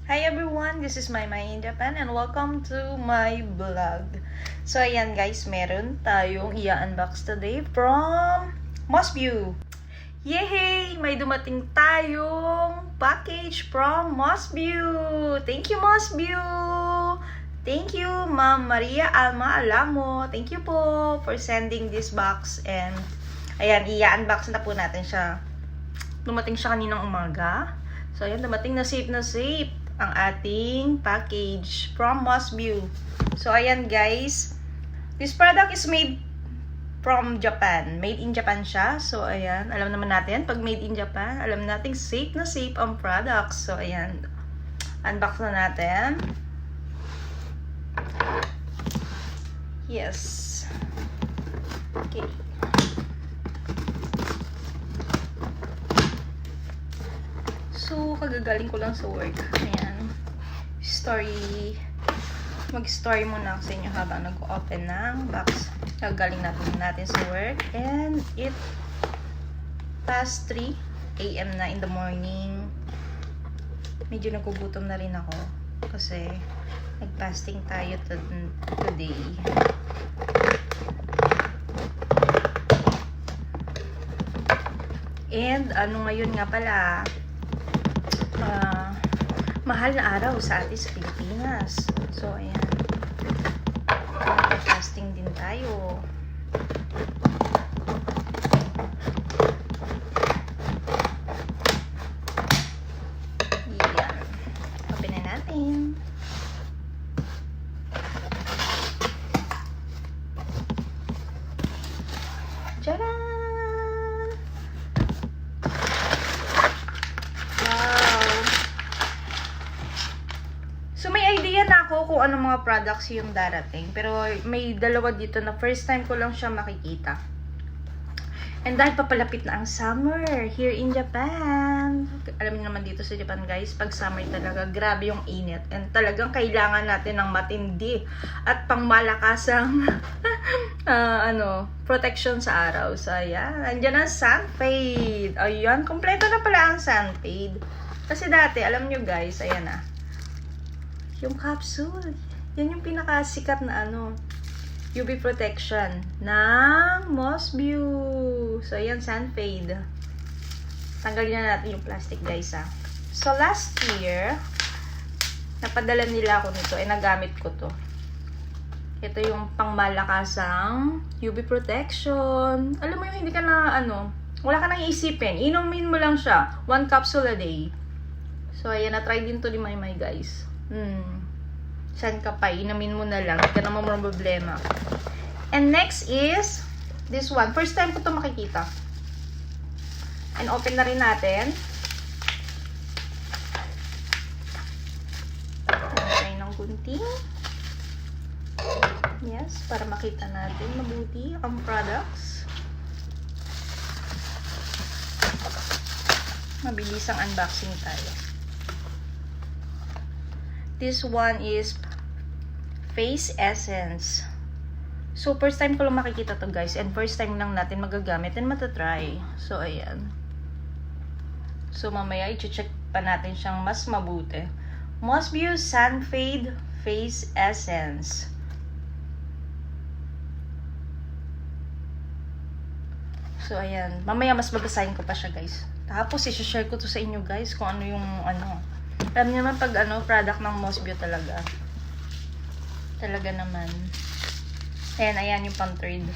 Hi everyone, this is my in Japan and welcome to my vlog. So ayan guys, meron tayong i-unbox today from Mosview. Yay! May dumating tayong package from Mosview. Thank you Mosview! Thank you Ma'am Maria Alma Alamo. Thank you po for sending this box and ayan, i-unbox na po natin siya. Dumating siya kaninang umaga. So ayan, dumating na safe ang ating package from Mosview. So ayan guys, this product is made from Japan. Made in Japan siya. So ayan, alam naman natin, pag made in Japan, alam natin safe ang products. So ayan, unbox na natin. Yes. Okay. So, kagagaling ko lang sa work. Ayan. Mag-story muna ako sa inyo habang nag-open ng box. Kagagaling natin sa work. And it past 3 AM na in the morning. Medyo nagugutom na rin ako. Kasi nag-fasting tayo today. And ano ngayon nga pala, mahal na araw sa atin sa Pilipinas. So, ayan. Fasting din tayo. Yan. Open na natin. Tcharam! So, may idea na ako kung anong mga products yung darating. Pero, may dalawa dito na first time ko lang siya makikita. And dahil papalapit na ang summer here in Japan. Alam niyo naman dito sa Japan guys, pag summer talaga, grabe yung init. And talagang kailangan natin ng matindi at pangmalakasang protection sa araw. So, ayan. Andyan ang sunfade. Ayan, kompleto na pala ang sunfade. Kasi dati, alam nyo guys, ayan na. Yung capsule. Yan yung pinakasikat na UV protection ng Mosview. So, ayan, sunfade. Tanggalin na natin yung plastic, guys, ha. So, last year, napadala nila ako nito. Nagamit ko to. Ito yung pangmalakasang UV protection. Alam mo yung hindi ka na, wala ka nang iisipin. Inumin mo lang siya. 1 capsule a day. So, ayan, na-try din to ni Maymay, guys. Saan ka pa? Inamin mo na lang. Hindi ka naman mga problema. And next is this one. First time ko ito makikita. And open na rin natin. Tayo ng gunting. Yes, para makita natin mabuti ang products. Mabilis ang unboxing tayo. This one is Face Essence. So, first time ko lang makikita to guys. And first time lang natin magagamit and matatry. So, ayan. So, mamaya i-check pa natin siyang mas mabuti. Mosview Sunfade Face Essence. So, ayan. Mamaya mas babasahin ko pa siya guys. Tapos, i-share ko to sa inyo guys kung ano yung alam niyo naman pag product ng Mosview talaga. Talaga naman. Ayan yung pang-trade.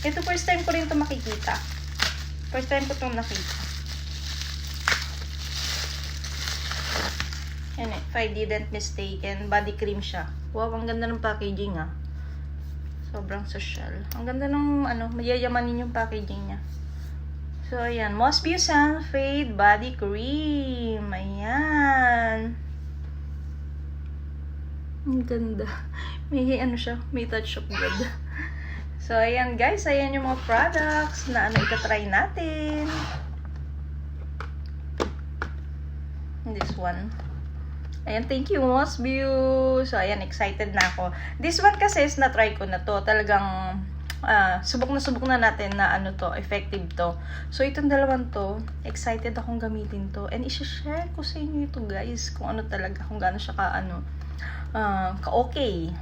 Ito first time ko rin ito makikita. First time ko itong nakita. Yan if I didn't mistaken, body cream siya. Wow, ang ganda ng packaging Sobrang social. Ang ganda ng mayayamanin yung packaging niya. So, ayan. Mosview Sunfade Body Cream. Ayan. Ang ganda. May siya. May touch of good. So, ayan guys. Ayan yung mga products na itatry natin. This one. Ayan. Thank you, Mosview. So, ayan. Excited na ako. This one kasi is na-try ko na to. Talagang subok na natin na ano to, effective to. So, itong dalawang to, excited akong gamitin to. And isi-share ko sa inyo ito, guys, kung ano talaga, kung gaano siya ka-okay.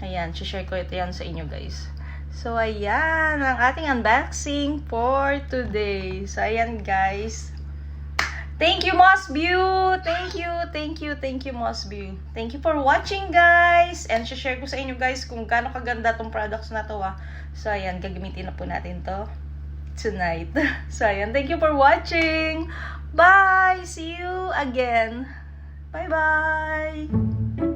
Ayan, share ko ito yan sa inyo, guys. So, ayan, ang ating unboxing for today. So, ayan, guys. Thank you, Mossview! Thank you, Mossview. Thank you for watching, guys! And share ko sa inyo, guys, kung gaano kaganda tong products na to, So, ayan, gagamitin na po natin to tonight. So, ayan, thank you for watching! Bye! See you again! Bye-bye!